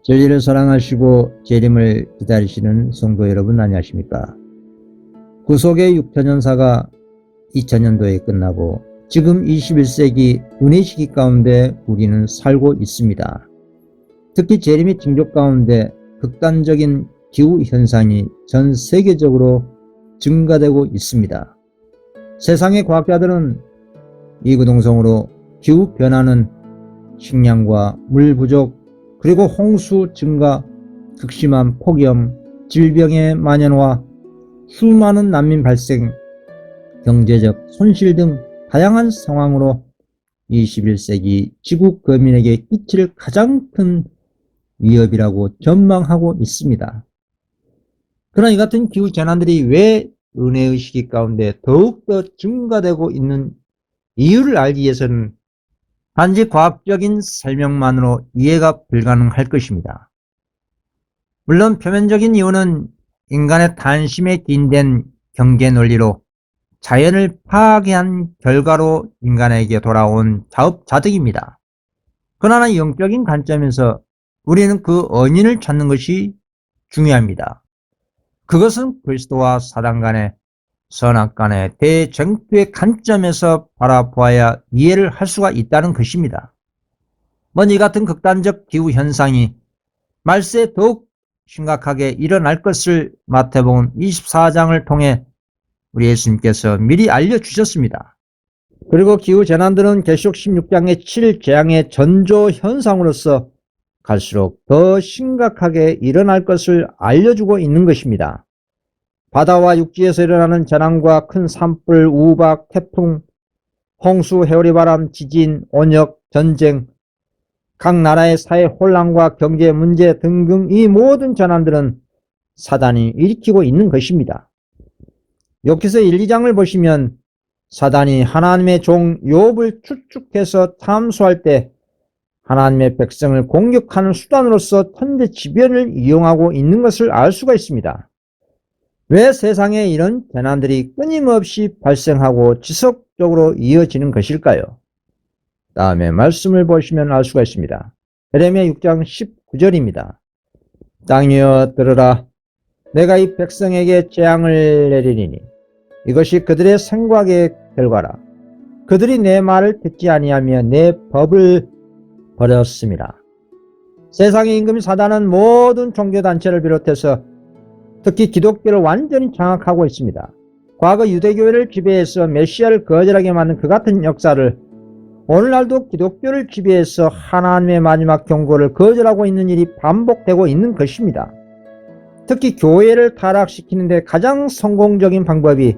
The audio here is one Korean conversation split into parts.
진리를 사랑하시고 재림을 기다리시는 성도 여러분 안녕하십니까? 구속의 6천년사가 2000년도에 끝나고 지금 21세기 은혜 시기 가운데 우리는 살고 있습니다. 특히 재림의 징조 가운데 극단적인 기후현상이 전 세계적으로 증가되고 있습니다. 세상의 과학자들은 이구동성으로 기후변화는 식량과 물 부족, 그리고 홍수 증가, 극심한 폭염, 질병의 만연과 수많은 난민 발생, 경제적 손실 등 다양한 상황으로 21세기 지구 거민에게 끼칠 가장 큰 위협이라고 전망하고 있습니다. 그러나 이 같은 기후 재난들이 왜 은혜의 시기 가운데 더욱더 증가되고 있는 이유를 알기 위해서는 단지 과학적인 설명만으로 이해가 불가능할 것입니다. 물론 표면적인 이유는 인간의 탄심에 기인된 경제 논리로 자연을 파괴한 결과로 인간에게 돌아온 자업자득입니다. 그러나 영적인 관점에서 우리는 그 원인을 찾는 것이 중요합니다. 그것은 그리스도와 사단 간의 선악 간의 대쟁투의 관점에서 바라보아야 이해를 할 수가 있다는 것입니다. 먼저 이 같은 극단적 기후현상이 말세에 더욱 심각하게 일어날 것을 마태복음 24장을 통해 우리 예수님께서 미리 알려주셨습니다. 그리고 기후재난들은 계시록 16장의 7재앙의 전조현상으로서 갈수록 더 심각하게 일어날 것을 알려주고 있는 것입니다. 바다와 육지에서 일어나는 재난과 큰 산불, 우박, 태풍, 홍수, 해오리바람, 지진, 온역, 전쟁, 각 나라의 사회 혼란과 경제 문제 등등 이 모든 재난들은 사단이 일으키고 있는 것입니다. 욥기서 1, 2장을 보시면 사단이 하나님의 종 욥을 추측해서 탐수할 때 하나님의 백성을 공격하는 수단으로서 천재지변을 이용하고 있는 것을 알 수가 있습니다. 왜 세상에 이런 재난들이 끊임없이 발생하고 지속적으로 이어지는 것일까요? 다음에 말씀을 보시면 알 수가 있습니다. 예레미야 6장 19절입니다. 땅이여 들으라. 내가 이 백성에게 재앙을 내리리니 이것이 그들의 생각의 결과라. 그들이 내 말을 듣지 아니하며 내 법을 버렸습니다. 세상의 임금 사단은 모든 종교단체를 비롯해서 특히 기독교를 완전히 장악하고 있습니다. 과거 유대교회를 지배해서 메시아를 거절하게 만든 그 같은 역사를 오늘날도 기독교를 지배해서 하나님의 마지막 경고를 거절하고 있는 일이 반복되고 있는 것입니다. 특히 교회를 타락시키는 데 가장 성공적인 방법이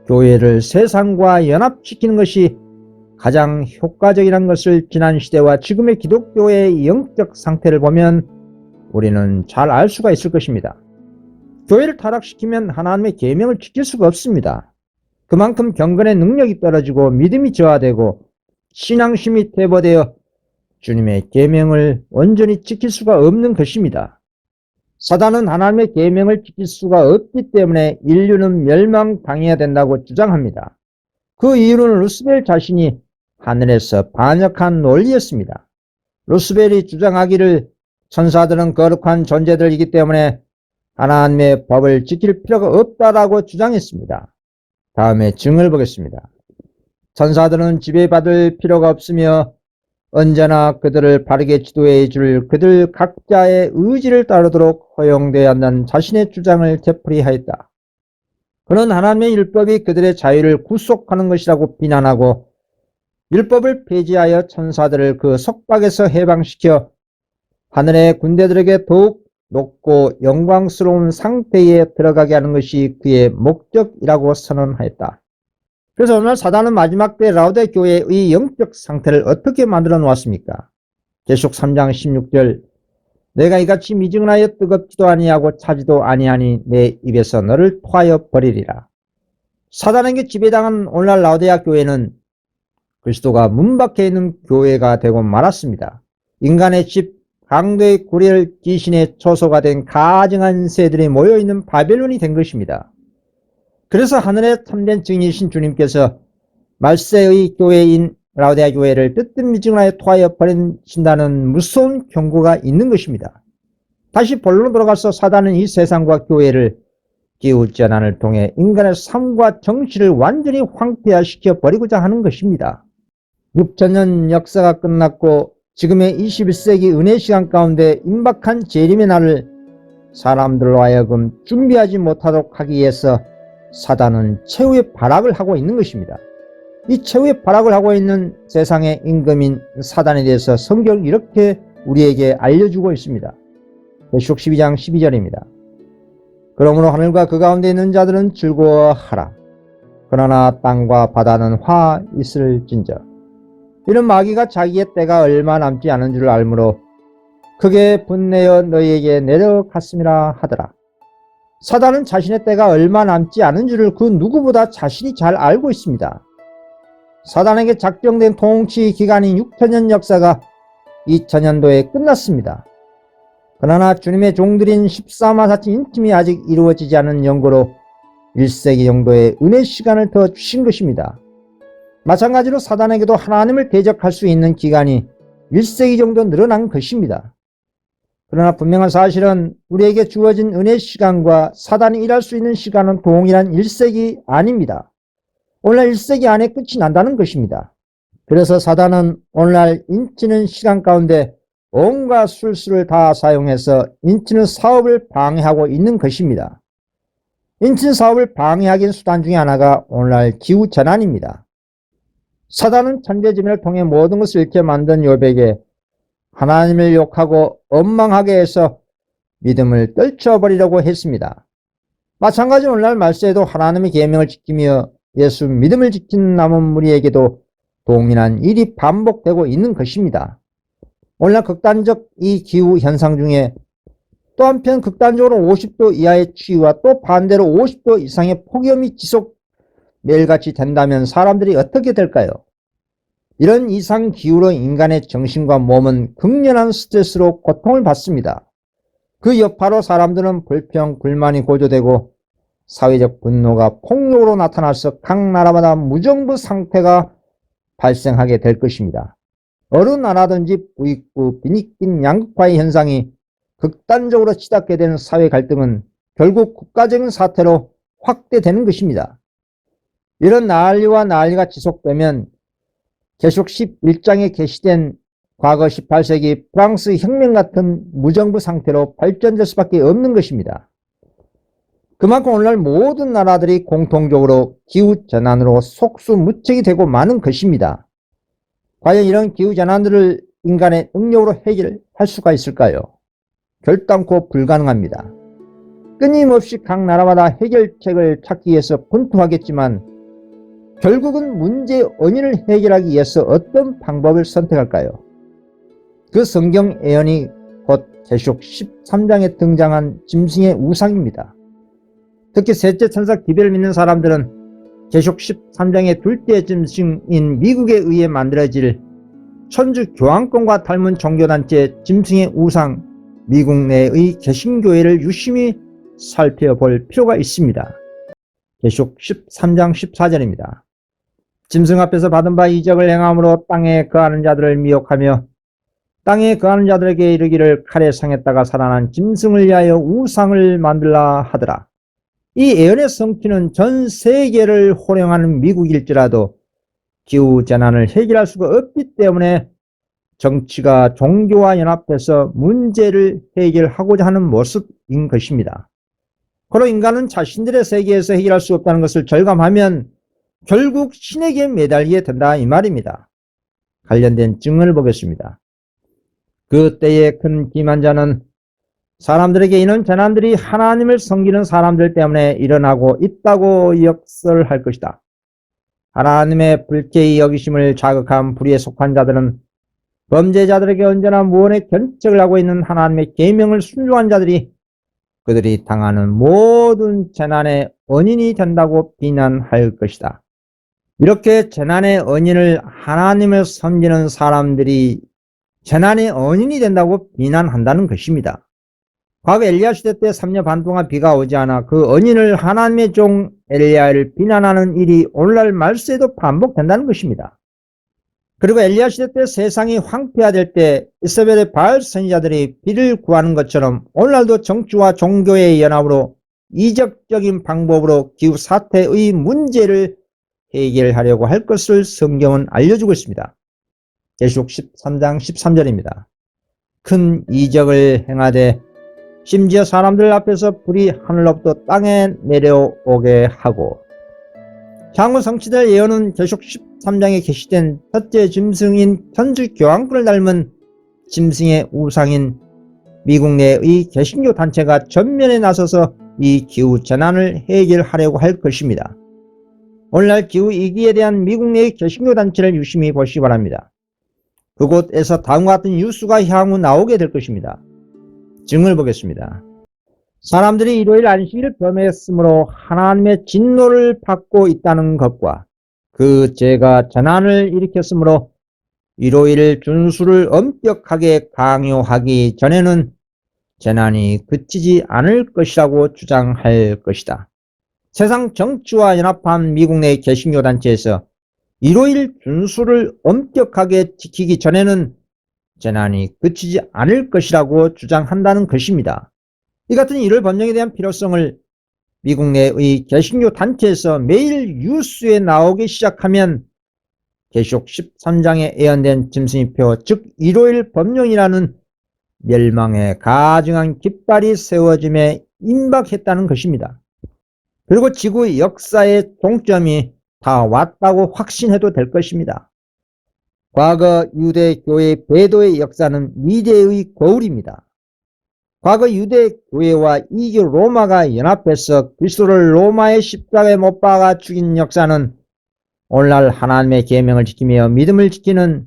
교회를 세상과 연합시키는 것이 가장 효과적이라는 것을 지난 시대와 지금의 기독교의 영적 상태를 보면 우리는 잘 알 수가 있을 것입니다. 교회를 타락시키면 하나님의 계명을 지킬 수가 없습니다. 그만큼 경건의 능력이 떨어지고 믿음이 저하되고 신앙심이 퇴보되어 주님의 계명을 온전히 지킬 수가 없는 것입니다. 사단은 하나님의 계명을 지킬 수가 없기 때문에 인류는 멸망당해야 된다고 주장합니다. 그 이유는 루스벨 자신이 하늘에서 반역한 논리였습니다. 루스벨이 주장하기를 천사들은 거룩한 존재들이기 때문에 하나님의 법을 지킬 필요가 없다라고 주장했습니다. 다음에 증을 보겠습니다. 천사들은 지배받을 필요가 없으며 언제나 그들을 바르게 지도해 줄 그들 각자의 의지를 따르도록 허용되어야 한다는 자신의 주장을 되풀이하였다. 그는 하나님의 율법이 그들의 자유를 구속하는 것이라고 비난하고 율법을 폐지하여 천사들을 그 속박에서 해방시켜 하늘의 군대들에게 더욱 높고 영광스러운 상태에 들어가게 하는 것이 그의 목적이라고 선언하였다. 그래서 오늘 사단은 마지막 때 라오데 교회의 영적 상태를 어떻게 만들어 놓았습니까? 계시록 3장 16절 내가 이같이 미증을 하여 뜨겁지도 아니하고 차지도 아니하니 내 입에서 너를 토하여 버리리라. 사단에게 지배당한 오늘날 라오데아 교회는 그리스도가 문 밖에 있는 교회가 되고 말았습니다. 인간의 집 강도의 구리를 귀신의 초소가 된 가증한 새들이 모여있는 바벨론이 된 것입니다. 그래서 하늘의 참된 증인이신 주님께서 말세의 교회인 라오디아 교회를 뜨뜻미지근하게 토하여 버리신다는 무서운 경고가 있는 것입니다. 다시 본론으로 돌아가서 사단은 이 세상과 교회를 기후전환을 통해 인간의 삶과 정신을 완전히 황폐화시켜 버리고자 하는 것입니다. 6천년 역사가 끝났고 지금의 21세기 은혜 시간 가운데 임박한 재림의 날을 사람들로 하여금 준비하지 못하도록 하기 위해서 사단은 최후의 발악을 하고 있는 것입니다. 이 최후의 발악을 하고 있는 세상의 임금인 사단에 대해서 성경은 이렇게 우리에게 알려주고 있습니다. 계시록 12장 12절입니다. 그러므로 하늘과 그 가운데 있는 자들은 즐거워하라. 그러나 땅과 바다는 화 있을진저. 이는 마귀가 자기의 때가 얼마 남지 않은 줄 알므로 크게 분내어 너희에게 내려갔음이라 하더라. 사단은 자신의 때가 얼마 남지 않은 줄을 그 누구보다 자신이 잘 알고 있습니다. 사단에게 작정된 통치 기간인 6천년 역사가 2000년도에 끝났습니다. 그러나 주님의 종들인 14만 4천 인팀이 아직 이루어지지 않은 연고로 1세기 정도의 은혜 시간을 더 주신 것입니다. 마찬가지로 사단에게도 하나님을 대적할 수 있는 기간이 1세기 정도 늘어난 것입니다. 그러나 분명한 사실은 우리에게 주어진 은혜 시간과 사단이 일할 수 있는 시간은 동일한 1세기 아닙니다. 오늘날 1세기 안에 끝이 난다는 것입니다. 그래서 사단은 오늘날 인치는 시간 가운데 온갖 술수를 다 사용해서 인치는 사업을 방해하고 있는 것입니다. 인치는 사업을 방해하기 수단 중에 하나가 오늘날 기후전환입니다. 사단은 천재지변을 통해 모든 것을 잃게 만든 욥에게 하나님을 욕하고 원망하게 해서 믿음을 떨쳐버리려고 했습니다. 마찬가지로 오늘날 말세에도 하나님의 계명을 지키며 예수 믿음을 지킨 남은 무리에게도 동일한 일이 반복되고 있는 것입니다. 오늘날 극단적 이 기후 현상 중에 또 한편 극단적으로 50도 이하의 추위와 또 반대로 50도 이상의 폭염이 지속 매일같이 된다면 사람들이 어떻게 될까요? 이런 이상 기후로 인간의 정신과 몸은 극렬한 스트레스로 고통을 받습니다. 그 여파로 사람들은 불평, 불만이 고조되고 사회적 분노가 폭력으로 나타나서 각 나라마다 무정부 상태가 발생하게 될 것입니다. 어느 나라든지 부익부, 빈익빈 양극화의 현상이 극단적으로 치닫게 되는 사회 갈등은 결국 국가적인 사태로 확대되는 것입니다. 이런 난리와 난리가 지속되면 계시록 11장에 게시된 과거 18세기 프랑스 혁명 같은 무정부 상태로 발전될 수밖에 없는 것입니다. 그만큼 오늘날 모든 나라들이 공통적으로 기후전환으로 속수무책이 되고 마는 것입니다. 과연 이런 기후전환들을 인간의 능력으로 해결할 수가 있을까요? 결단코 불가능합니다. 끊임없이 각 나라마다 해결책을 찾기 위해서 분투하겠지만 결국은 문제의 원인을 해결하기 위해서 어떤 방법을 선택할까요? 그 성경 예언이 곧 계시록 13장에 등장한 짐승의 우상입니다. 특히 셋째 천사 기별을 믿는 사람들은 계시록 13장의 둘째 짐승인 미국에 의해 만들어질 천주 교황권과 닮은 종교단체 짐승의 우상 미국 내의 개신교회를 유심히 살펴볼 필요가 있습니다. 계시록 13장 14절입니다. 짐승 앞에서 받은 바 이적을 행함으로 땅에 거하는 자들을 미혹하며 땅에 거하는 자들에게 이르기를 칼에 상했다가 살아난 짐승을 위하여 우상을 만들라 하더라. 이 예언의 성취는 전 세계를 호령하는 미국일지라도 기후전환을 해결할 수가 없기 때문에 정치가 종교와 연합해서 문제를 해결하고자 하는 모습인 것입니다. 그로 인간은 자신들의 세계에서 해결할 수 없다는 것을 절감하면 결국 신에게 매달리게 된다 이 말입니다. 관련된 증언을 보겠습니다. 그 때에 큰 기만자는 사람들에게 이런 재난들이 하나님을 섬기는 사람들 때문에 일어나고 있다고 역설할 것이다. 하나님의 불쾌히 여기심을 자극한 불의에 속한 자들은 범죄자들에게 언제나 무언의 견책을 하고 있는 하나님의 계명을 순종한 자들이 그들이 당하는 모든 재난의 원인이 된다고 비난할 것이다. 이렇게 재난의 원인을 하나님을 섬기는 사람들이 재난의 원인이 된다고 비난한다는 것입니다. 과거 엘리야 시대 때 3년 반 동안 비가 오지 않아 그 원인을 하나님의 종 엘리야를 비난하는 일이 오늘날 말세에도 반복된다는 것입니다. 그리고 엘리야 시대 때 세상이 황폐화될 때 이세벨의 바알 선지자들이 비를 구하는 것처럼 오늘날도 정치와 종교의 연합으로 이적적인 방법으로 기후 사태의 문제를 해결하려고 할 것을 성경은 알려주고 있습니다. 계시록 13장 13절입니다. 큰 이적을 행하되 심지어 사람들 앞에서 불이 하늘로부터 땅에 내려오게 하고, 향후 성취될 예언은 계시록 13장에 게시된 첫째 짐승인 천주교황권을 닮은 짐승의 우상인 미국 내의 개신교 단체가 전면에 나서서 이 기후 재난을 해결하려고 할 것입니다. 오늘날 기후 위기에 대한 미국 내의 개신교 단체를 유심히 보시기 바랍니다. 그곳에서 다음과 같은 뉴스가 향후 나오게 될 것입니다. 증을 보겠습니다. 사람들이 일요일 안식일을 범했으므로 하나님의 진노를 받고 있다는 것과 그 죄가 재난을 일으켰으므로 일요일 준수를 엄격하게 강요하기 전에는 재난이 그치지 않을 것이라고 주장할 것이다. 세상 정치와 연합한 미국 내 개신교 단체에서 일요일 준수를 엄격하게 지키기 전에는 재난이 그치지 않을 것이라고 주장한다는 것입니다. 이 같은 일요일 번영에 대한 필요성을 미국 내의 개신교 단체에서 매일 뉴스에 나오기 시작하면 계시록 13장에 예언된 짐승이표, 즉 일요일 법령이라는 멸망의 가증한 깃발이 세워짐에 임박했다는 것입니다. 그리고 지구의 역사의 종점이 다 왔다고 확신해도 될 것입니다. 과거 유대교회 배도의 역사는 미래의 거울입니다. 과거 유대교회와 이교 로마가 연합해서 그리스도를 로마의 십자가에 못 박아 죽인 역사는 오늘날 하나님의 계명을 지키며 믿음을 지키는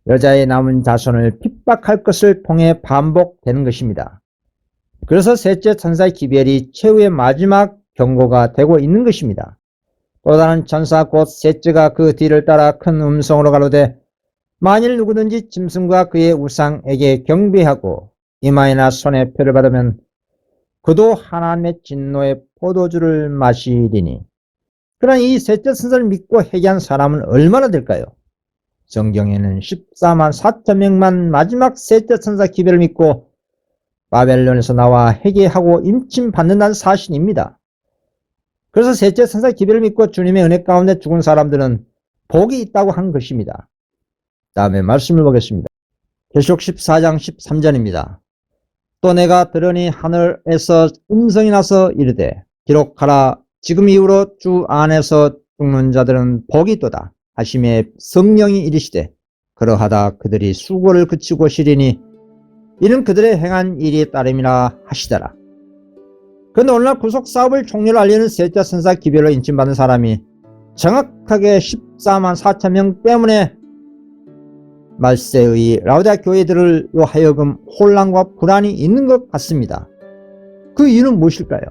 여자의 남은 자손을 핍박할 것을 통해 반복되는 것입니다. 그래서 셋째 천사의 기별이 최후의 마지막 경고가 되고 있는 것입니다. 또 다른 천사 곧 셋째가 그 뒤를 따라 큰 음성으로 가로되 만일 누구든지 짐승과 그의 우상에게 경배하고 이마에나 손에 표를 받으면 그도 하나님의 진노의 포도주를 마시리니. 그러나 이 셋째 천사를 믿고 회개한 사람은 얼마나 될까요? 성경에는 14만 4천 명만 마지막 셋째 천사 기별을 믿고 바벨론에서 나와 회개하고 임침받는다는 사실입니다. 그래서 셋째 천사 기별을 믿고 주님의 은혜 가운데 죽은 사람들은 복이 있다고 한 것입니다. 다음에 말씀을 보겠습니다. 계시록 14장 13절입니다. 또 내가 들으니 하늘에서 음성이 나서 이르되 기록하라, 지금 이후로 주 안에서 죽는 자들은 복이 있도다 하심에 성령이 이르시되 그러하다 그들이 수고를 그치고 쉬리니 이는 그들의 행한 일이 따름이라 하시더라. 그런데 오늘날 구속사업을 종료를 알리는 셋째 천사 기별로 인침받은 사람이 정확하게 14만 4천 명 때문에 말세의 라오디아 교회들로 하여금 혼란과 불안이 있는 것 같습니다. 그 이유는 무엇일까요?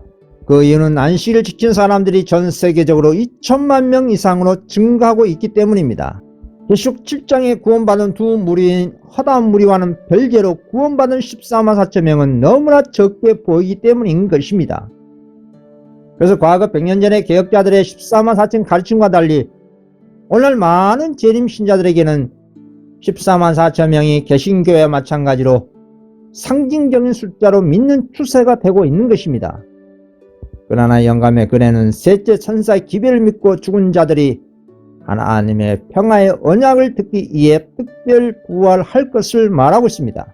그 이유는 안식일을 지킨 사람들이 전 세계적으로 2천만 명 이상으로 증가하고 있기 때문입니다. 계시록 7장에 구원받은 두 무리인 허다한 무리와는 별개로 구원받은 14만 4천 명은 너무나 적게 보이기 때문인 것입니다. 그래서 과거 100년 전의 개혁자들의 14만 4천 가르침과 달리 오늘날 많은 재림 신자들에게는 14만 4천 명이 개신교회와 마찬가지로 상징적인 숫자로 믿는 추세가 되고 있는 것입니다. 그러나 영감의 글에는 셋째 천사의 기별을 믿고 죽은 자들이 하나님의 평화의 언약을 듣기 위해 특별 부활할 것을 말하고 있습니다.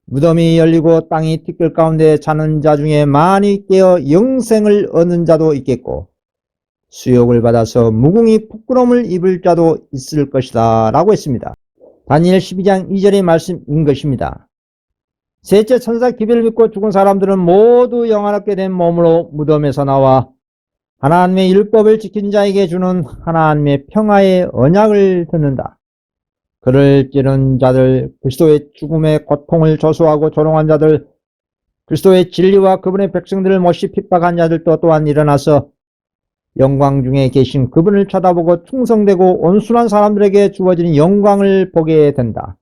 무덤이 열리고 땅이 티끌 가운데 자는 자 중에 많이 깨어 영생을 얻는 자도 있겠고 수욕을 받아서 무궁히 부끄러움을 입을 자도 있을 것이다 라고 했습니다. 다니엘 12장 2절의 말씀인 것입니다. 셋째 천사 기별을 믿고 죽은 사람들은 모두 영화롭게 된 몸으로 무덤에서 나와 하나님의 율법을 지킨 자에게 주는 하나님의 평화의 언약을 듣는다. 그를 찌른 자들, 그리스도의 죽음의 고통을 조소하고 조롱한 자들, 그리스도의 진리와 그분의 백성들을 못이 핍박한 자들도 또한 일어나서 영광 중에 계신 그분을 쳐다보고 충성되고 온순한 사람들에게 주어지는 영광을 보게 된다.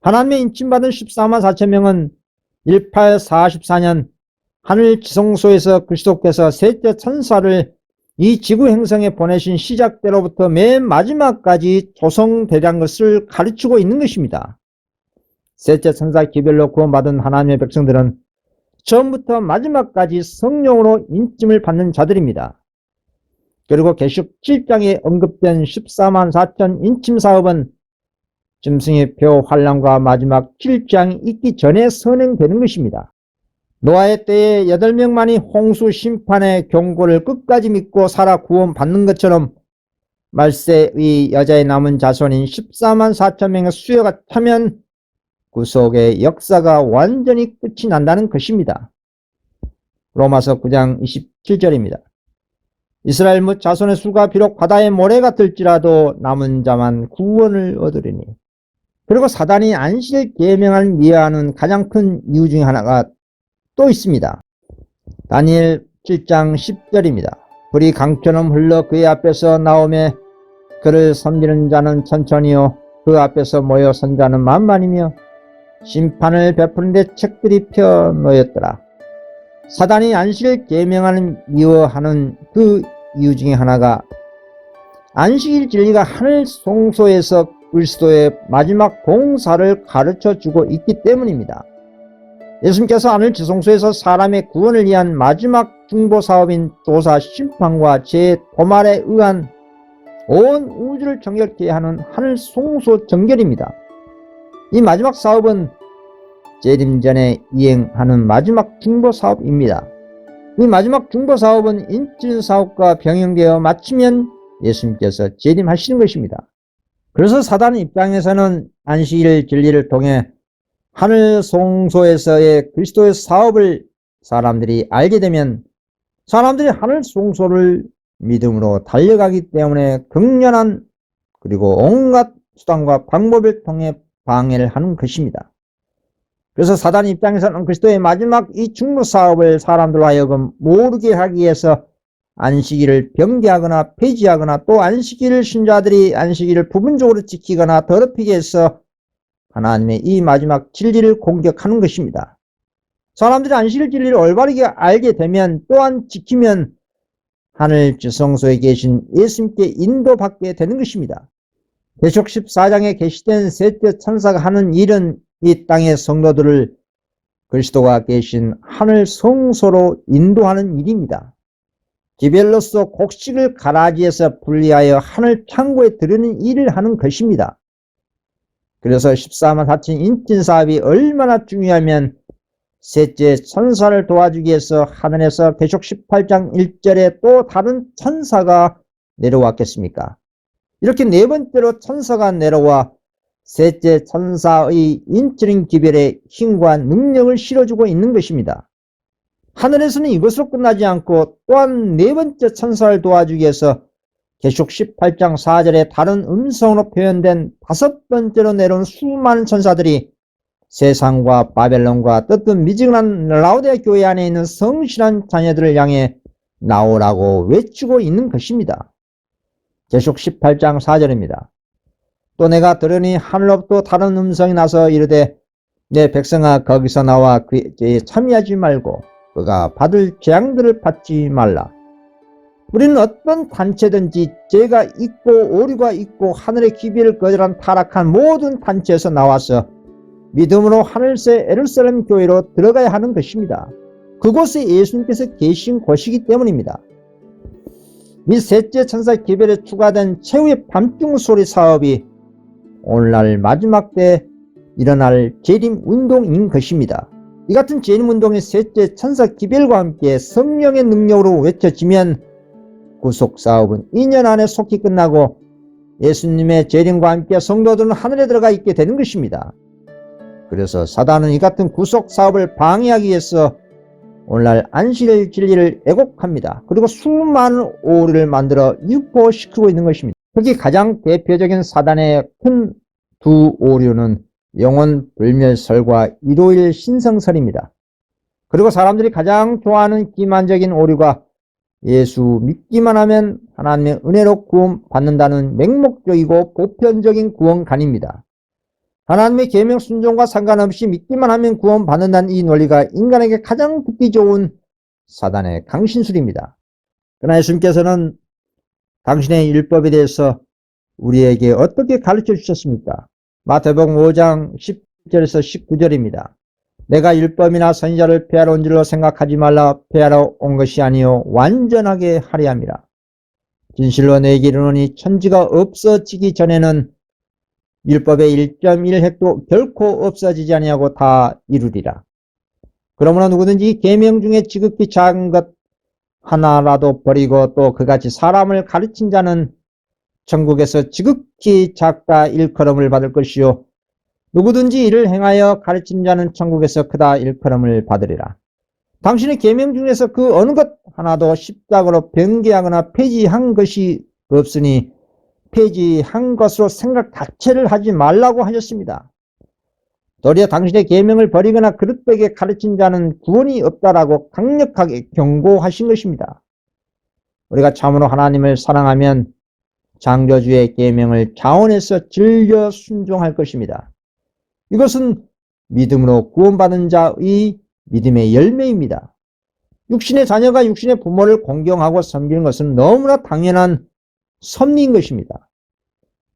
하나님의 인침받은 14만 4천 명은 1844년 하늘 지성소에서 그리스도께서 셋째 천사를 이 지구 행성에 보내신 시작때로부터 맨 마지막까지 조성되란 것을 가르치고 있는 것입니다. 셋째 천사 기별로 구원받은 하나님의 백성들은 처음부터 마지막까지 성령으로 인침을 받는 자들입니다. 그리고 계시록 7장에 언급된 14만 4천 인침 사업은 짐승의 표 환란과 마지막 7장이 있기 전에 선행되는 것입니다. 노아의 때에 8명만이 홍수 심판의 경고를 끝까지 믿고 살아 구원받는 것처럼 말세의 여자의 남은 자손인 14만 4천 명의 수요가 차면 구속의 역사가 완전히 끝이 난다는 것입니다. 로마서 9장 27절입니다. 이스라엘 및 자손의 수가 비록 바다의 모래 같을지라도 남은 자만 구원을 얻으리니. 그리고 사단이 안식일 계명을 미화하는 가장 큰 이유 중에 하나가 또 있습니다. 다니엘 7장 10절입니다. 불이 강처럼 흘러 그의 앞에서 나오매 그를 섬기는 자는 천천히요 그 앞에서 모여 선 자는 만만이며 심판을 베푸는 데 책들이 펴 놓였더라. 사단이 안식일 계명을 미워하는 그 이유 중에 하나가 안식일 진리가 하늘 송소에서 그리스도의 마지막 봉사를 가르쳐주고 있기 때문입니다. 예수님께서 하늘 지성소에서 사람의 구원을 위한 마지막 중보사업인 조사 심판과 제 도말에 의한 온 우주를 정결케 하는 하늘 송소 정결입니다. 이 마지막 사업은 재림 전에 이행하는 마지막 중보사업입니다. 이 마지막 중보사업은 인질사업과 병행되어 마치면 예수님께서 재림하시는 것입니다. 그래서 사단 입장에서는 안식일 진리를 통해 하늘 송소에서의 그리스도의 사업을 사람들이 알게 되면 사람들이 하늘 송소를 믿음으로 달려가기 때문에 극렬한 그리고 온갖 수단과 방법을 통해 방해를 하는 것입니다. 그래서 사단 입장에서는 그리스도의 마지막 이 중보사업을 사람들로 하여금 모르게 하기 위해서 안식일을 병기하거나 폐지하거나 또 안식일 신자들이 안식일을 부분적으로 지키거나 더럽히게 해서 하나님의 이 마지막 진리를 공격하는 것입니다. 사람들이 안식일 진리를 올바르게 알게 되면 또한 지키면 하늘 지성소에 계신 예수님께 인도받게 되는 것입니다. 계시록 14장에 계시된 셋째 천사가 하는 일은 이 땅의 성도들을 그리스도가 계신 하늘 성소로 인도하는 일입니다. 기별로서 곡식을 가라지에서 분리하여 하늘 창고에 들이는 일을 하는 것입니다. 그래서 14만 4천 인친사업이 얼마나 중요하면 셋째 천사를 도와주기 위해서 하늘에서 계시록 18장 1절에 또 다른 천사가 내려왔겠습니까? 이렇게 네 번째로 천사가 내려와 셋째 천사의 인적인 기별에 힘과 능력을 실어주고 있는 것입니다. 하늘에서는 이것으로 끝나지 않고 또한 네 번째 천사를 도와주기 위해서 계시록 18장 4절에 다른 음성으로 표현된 다섯 번째로 내려온 수많은 천사들이 세상과 바벨론과 떴던 미지근한 라오디아 교회 안에 있는 성실한 자녀들을 향해 나오라고 외치고 있는 것입니다. 계시록 18장 4절입니다. 또 내가 들으니 하늘로부터 다른 음성이 나서 이르되 내 백성아 거기서 나와 그에 참여하지 말고 그가 받을 재앙들을 받지 말라. 우리는 어떤 단체든지 죄가 있고 오류가 있고 하늘의 기별을 거절한 타락한 모든 단체에서 나와서 믿음으로 하늘새 예루살렘 교회로 들어가야 하는 것입니다. 그곳에 예수님께서 계신 곳이기 때문입니다. 이 셋째 천사 기별에 추가된 최후의 밤중 소리 사업이 오늘날 마지막 때 일어날 재림 운동인 것입니다. 이 같은 재림 운동의 셋째 천사 기별과 함께 성령의 능력으로 외쳐지면 구속 사업은 2년 안에 속히 끝나고 예수님의 재림과 함께 성도들은 하늘에 들어가 있게 되는 것입니다. 그래서 사단은 이 같은 구속 사업을 방해하기 위해서 오늘날 안식일 진리를 애곡합니다. 그리고 수많은 오류를 만들어 유포시키고 있는 것입니다. 특히 가장 대표적인 사단의 큰 두 오류는 영혼 불멸설과 일요일 신성설입니다. 그리고 사람들이 가장 좋아하는 기만적인 오류가 예수 믿기만 하면 하나님의 은혜로 구원받는다는 맹목적이고 보편적인 구원관입니다. 하나님의 계명 순종과 상관없이 믿기만 하면 구원받는다는 이 논리가 인간에게 가장 듣기 좋은 사단의 강신술입니다. 그러나 예수님께서는 당신의 율법에 대해서 우리에게 어떻게 가르쳐 주셨습니까? 마태복음 5장 10절에서 19절입니다. 내가 율법이나 선지자를 폐하러 온 줄로 생각하지 말라. 폐하러 온 것이 아니요 완전하게 하려 함이라. 진실로 내게 이르노니 천지가 없어지기 전에는 율법의 1.1획도 결코 없어지지 아니하고 다 이루리라. 그러므로 누구든지 계명 중에 지극히 작은 것 하나라도 버리고 또 그같이 사람을 가르친 자는 천국에서 지극히 작다 일컬음을 받을 것이요 누구든지 이를 행하여 가르친 자는 천국에서 크다 일컬음을 받으리라. 당신의 계명 중에서 그 어느 것 하나도 십자가로 변개하거나 폐지한 것이 없으니 폐지한 것으로 생각 자체를 하지 말라고 하셨습니다. 도리어 당신의 계명을 버리거나 그릇되게 가르친 자는 구원이 없다라고 강력하게 경고하신 것입니다. 우리가 참으로 하나님을 사랑하면 창조주의 계명을 자원해서 즐겨 순종할 것입니다. 이것은 믿음으로 구원받은 자의 믿음의 열매입니다. 육신의 자녀가 육신의 부모를 공경하고 섬기는 것은 너무나 당연한 섭리인 것입니다.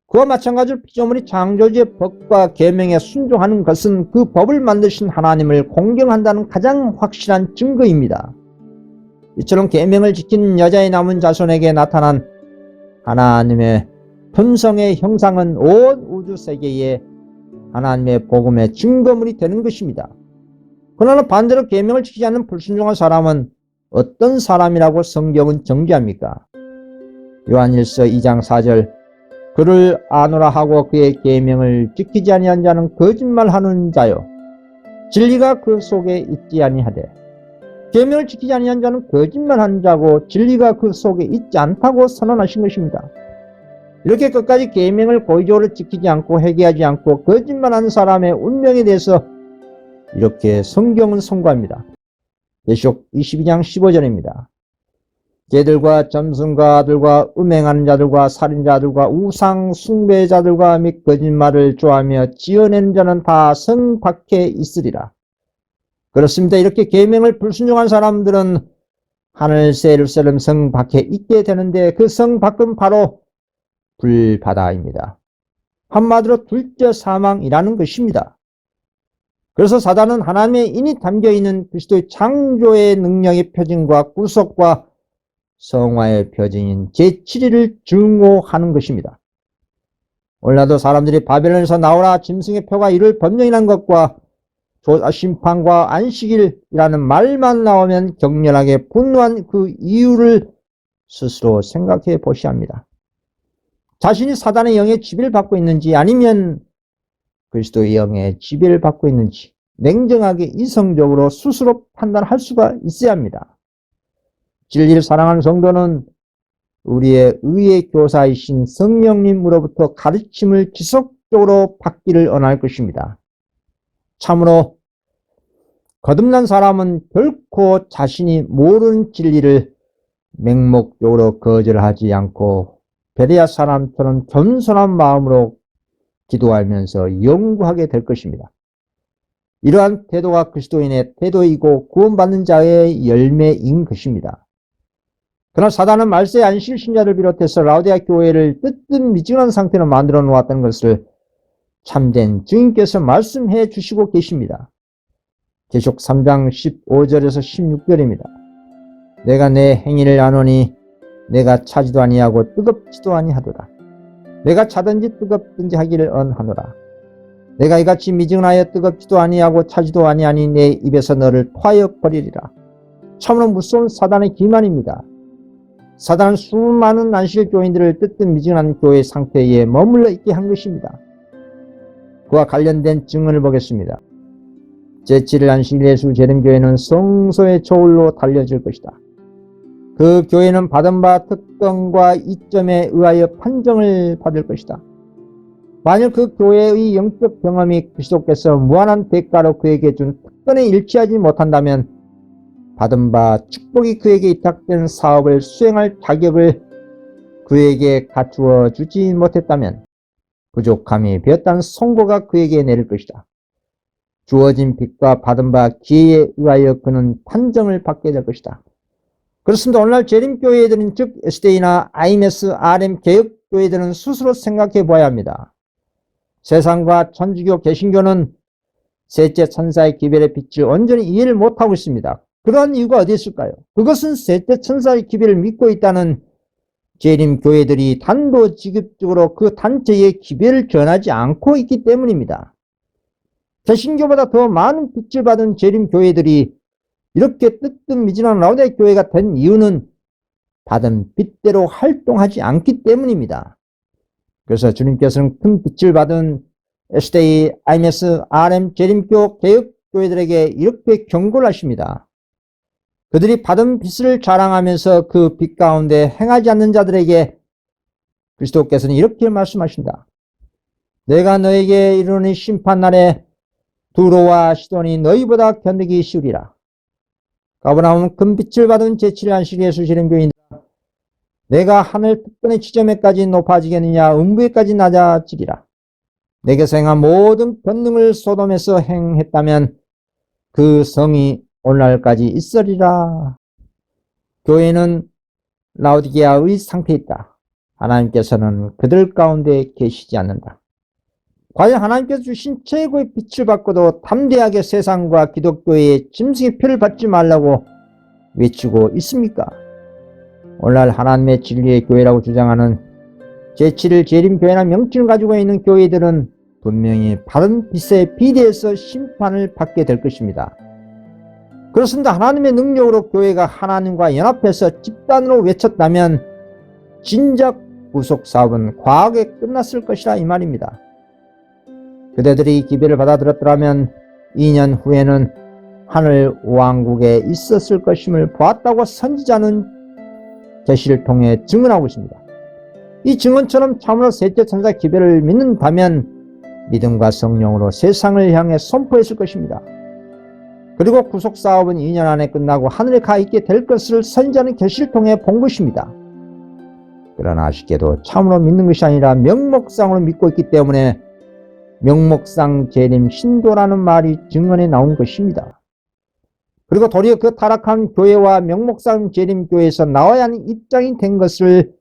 그와 마찬가지로 피조물이 창조주의 법과 계명에 순종하는 것은 그 법을 만드신 하나님을 공경한다는 가장 확실한 증거입니다. 이처럼 계명을 지킨 여자의 남은 자손에게 나타난 하나님의 품성의 형상은 온 우주 세계에 하나님의 복음의 증거물이 되는 것입니다. 그러나 반대로 계명을 지키지 않는 불순종한 사람은 어떤 사람이라고 성경은 정죄합니까? 요한일서 2장 4절 그를 아노라 하고 그의 계명을 지키지 아니한 자는 거짓말하는 자요 진리가 그 속에 있지 아니하되 계명을 지키지 아니한 자는 거짓말하는 자고 진리가 그 속에 있지 않다고 선언하신 것입니다. 이렇게 끝까지 계명을 고의적으로 지키지 않고 회개하지 않고 거짓말하는 사람의 운명에 대해서 이렇게 성경은 선고합니다. 계시록 22장 15절입니다. 개들과 점순가들과 음행하는 자들과 살인자들과 우상 숭배자들과 및 거짓말을 좋아하며 지어내는 자는 다 성 밖에 있으리라. 그렇습니다. 이렇게 계명을 불순종한 사람들은 하늘새 예루살렘 성 밖에 있게 되는데 그 성 밖은 바로 불바다입니다. 한마디로 둘째 사망이라는 것입니다. 그래서 사단은 하나님의 인이 담겨있는 그리스도의 창조의 능력의 표징과 구속과 성화의 표징인 제7일을 증오하는 것입니다. 오늘날도 사람들이 바벨론에서 나오라 짐승의 표가 이를 번명이라는 것과 심판과 안식일이라는 말만 나오면 격렬하게 분노한 그 이유를 스스로 생각해 보셔야 합니다. 자신이 사단의 영에 지배를 받고 있는지 아니면 그리스도의 영에 지배를 받고 있는지 냉정하게 이성적으로 스스로 판단할 수가 있어야 합니다. 진리를 사랑하는 성도는 우리의 의의 교사이신 성령님으로부터 가르침을 지속적으로 받기를 원할 것입니다. 참으로 거듭난 사람은 결코 자신이 모르는 진리를 맹목적으로 거절하지 않고 베레아 사람처럼 겸손한 마음으로 기도하면서 연구하게 될 것입니다. 이러한 태도가 그리스도인의 태도이고 구원받는 자의 열매인 것입니다. 그러나 사단은 말세 안식 신자를 비롯해서 라오디아 교회를 뜨뜻미지근한 상태로 만들어 놓았다는 것을 참된 주님께서 말씀해 주시고 계십니다. 계시록 3장 15절에서 16절입니다. 내가 내 행위를 아노니 내가 차지도 아니하고 뜨겁지도 아니하도다. 내가 차든지 뜨겁든지 하기를 언하노라. 내가 이같이 미증하여 뜨겁지도 아니하고 차지도 아니하니 내 입에서 너를 토하여 버리리라. 참으로 무서운 사단의 기만입니다. 사단은 수많은 안식 교인들을 뜨뜻미지근한 교회 상태에 머물러 있게 한 것입니다. 그와 관련된 증언을 보겠습니다. 제7일 안식일 예수 재림교회는 성소의 저울로 달려질 것이다. 그 교회는 받은 바 특권과 이점에 의하여 판정을 받을 것이다. 만일 그 교회의 영적 경험이 그리스도께서 무한한 대가로 그에게 준 특권에 일치하지 못한다면 받은 바 축복이 그에게 위탁된 사업을 수행할 자격을 그에게 갖추어 주지 못했다면 부족함이 되었다는 선고가 그에게 내릴 것이다. 주어진 빚과 받은 바 기회에 의하여 그는 판정을 받게 될 것이다. 그렇습니다. 오늘날 재림교회들은 즉 SDA나 IMS, RM 개혁교회들은 스스로 생각해 보아야 합니다. 세상과 천주교, 개신교는 셋째 천사의 기별의 빛을 온전히 이해를 못하고 있습니다. 그러한 이유가 어디 있을까요? 그것은 셋째 천사의 기별을 믿고 있다는 재림교회들이 단도직입적으로 그 단체의 기별을 전하지 않고 있기 때문입니다. 개신교보다 더 많은 빛을 받은 재림교회들이 이렇게 뜨뜻미진한 라우디게아 교회가 된 이유는 받은 빛대로 활동하지 않기 때문입니다. 그래서 주님께서는 큰 빛을 받은 SDA, IMS, RM, 재림교, 개혁교회들에게 이렇게 경고를 하십니다. 그들이 받은 빛을 자랑하면서 그 빛 가운데 행하지 않는 자들에게 그리스도께서는 이렇게 말씀하신다. 내가 너에게 이르노니 심판날에 두로와 시돈이 너희보다 견디기 쉬우리라. 가버나움은 큰 빛을 받은 제7일 안식일에 수시는 교인들아, 내가 하늘 특권의 지점에까지 높아지겠느냐, 음부에까지 낮아지리라. 내게서 행한 모든 권능을 소돔에서 행했다면 그 성이 오늘날까지 있으리라. 교회는 라우디게아의 상태에 있다. 하나님께서는 그들 가운데 계시지 않는다. 과연 하나님께서 주신 최고의 빛을 받고도 담대하게 세상과 기독교의 짐승의 표를 받지 말라고 외치고 있습니까? 오늘날 하나님의 진리의 교회라고 주장하는 제7일 재림교회나 명칭을 가지고 있는 교회들은 분명히 바른 빛에 비례해서 심판을 받게 될 것입니다. 그렇습니다. 하나님의 능력으로 교회가 하나님과 연합해서 집단으로 외쳤다면 진작 구속사업은 과거에 끝났을 것이라 이 말입니다. 그대들이 기별을 받아들였더라면 2년 후에는 하늘 왕국에 있었을 것임을 보았다고 선지자는 계시를 통해 증언하고 있습니다. 이 증언처럼 참으로 셋째 천사 기별을 믿는다면 믿음과 성령으로 세상을 향해 선포했을 것입니다. 그리고 구속사업은 2년 안에 끝나고 하늘에 가 있게 될 것을 선지자는 계시를 통해 본 것입니다. 그러나 아쉽게도 참으로 믿는 것이 아니라 명목상으로 믿고 있기 때문에 명목상 재림 신도라는 말이 증언에 나온 것입니다. 그리고 도리어 그 타락한 교회와 명목상 재림 교회에서 나와야 하는 입장이 된 것을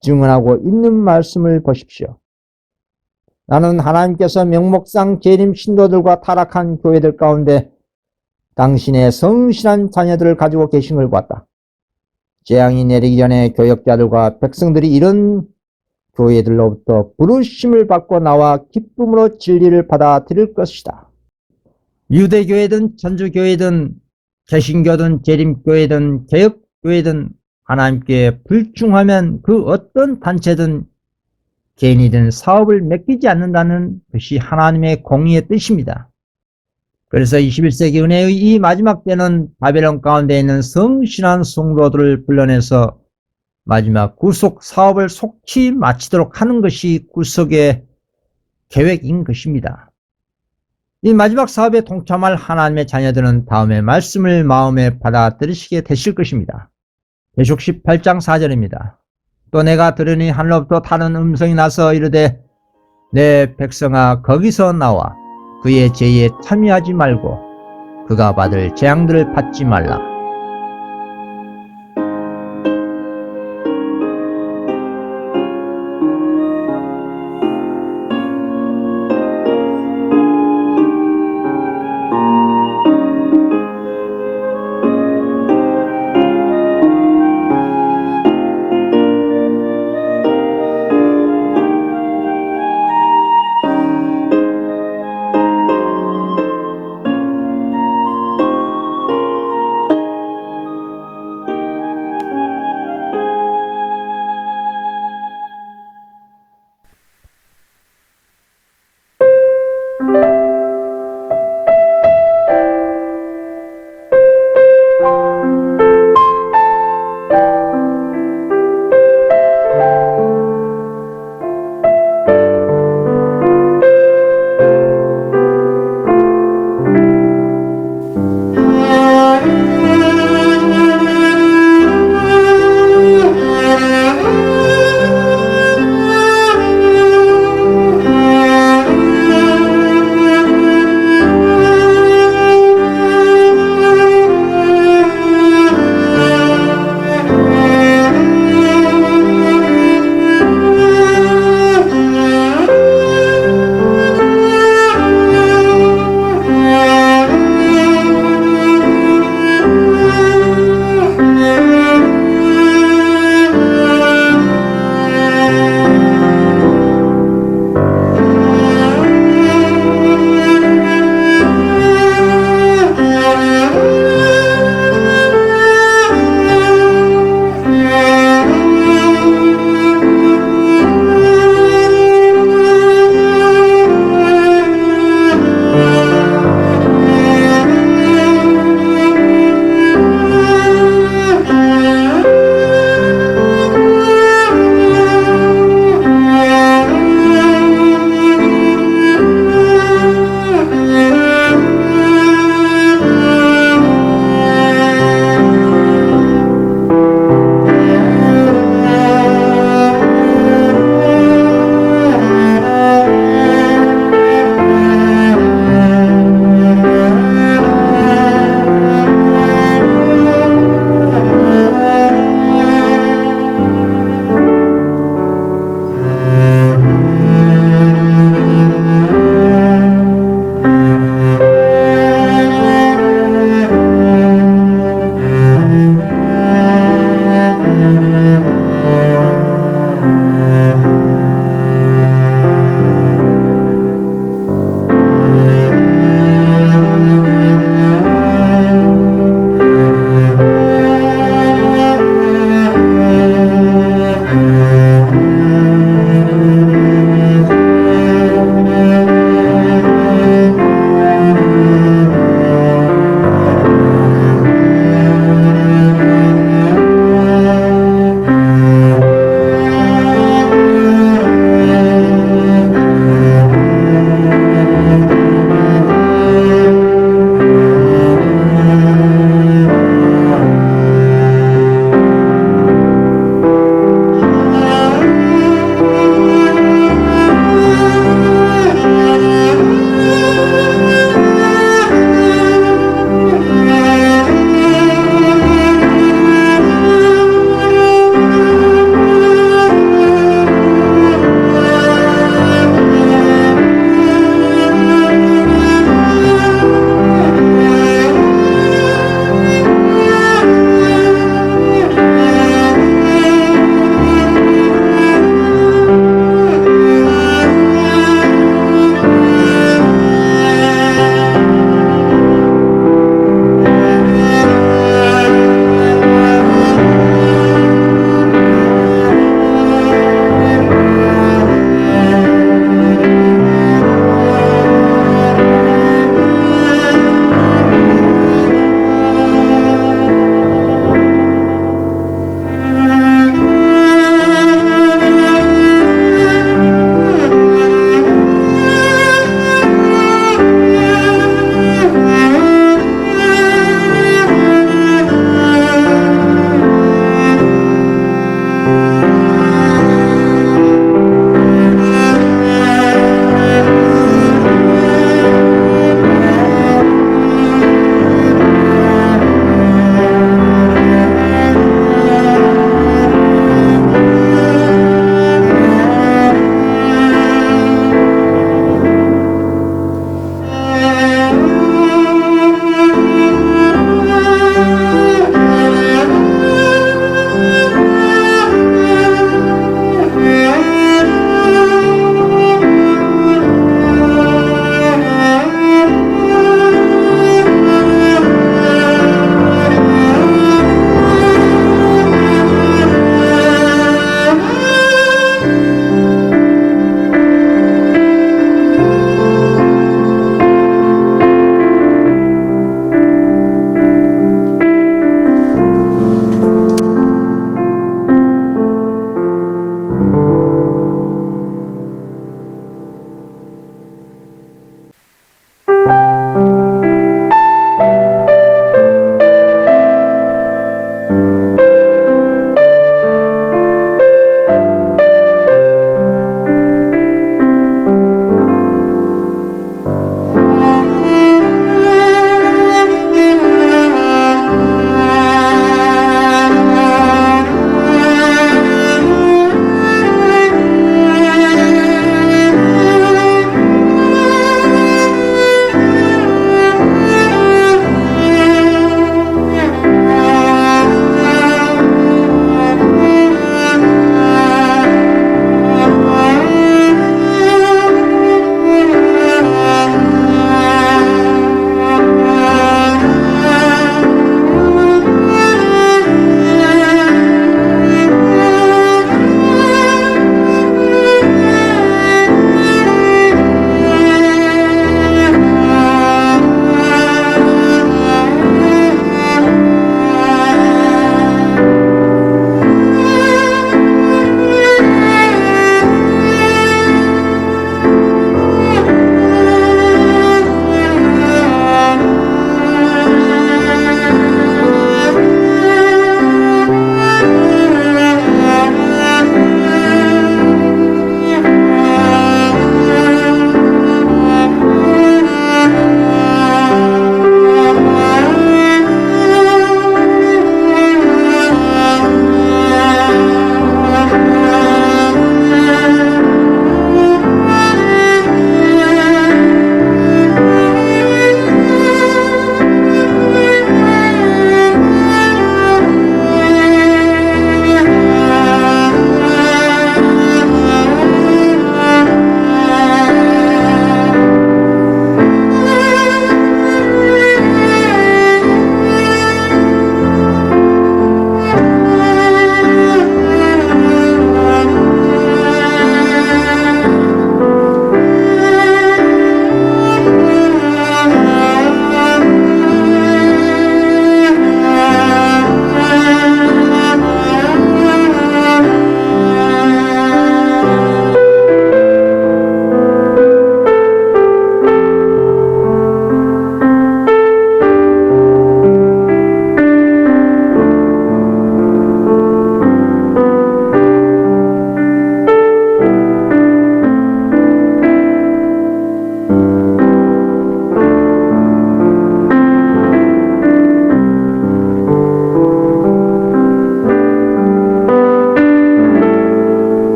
증언하고 있는 말씀을 보십시오. 나는 하나님께서 명목상 재림 신도들과 타락한 교회들 가운데 당신의 성실한 자녀들을 가지고 계신 걸 보았다. 재앙이 내리기 전에 교역자들과 백성들이 이런 교회들로부터 부르심을 받고 나와 기쁨으로 진리를 받아들일 것이다. 유대교회든 천주교회든 개신교든 재림교회든 개혁교회든 하나님께 불충하면 그 어떤 단체든 개인이든 사업을 맡기지 않는다는 것이 하나님의 공의의 뜻입니다. 그래서 21세기 은혜의 이 마지막 때는 바벨론 가운데 있는 성실한 성도들을 불러내서 마지막 구속 사업을 속히 마치도록 하는 것이 구속의 계획인 것입니다. 이 마지막 사업에 동참할 하나님의 자녀들은 다음의 말씀을 마음에 받아들이시게 되실 것입니다. 계시록 18장 4절입니다. 또 내가 들으니 하늘로부터 다른 음성이 나서 이르되 내 백성아 거기서 나와 그의 죄에 참여하지 말고 그가 받을 재앙들을 받지 말라.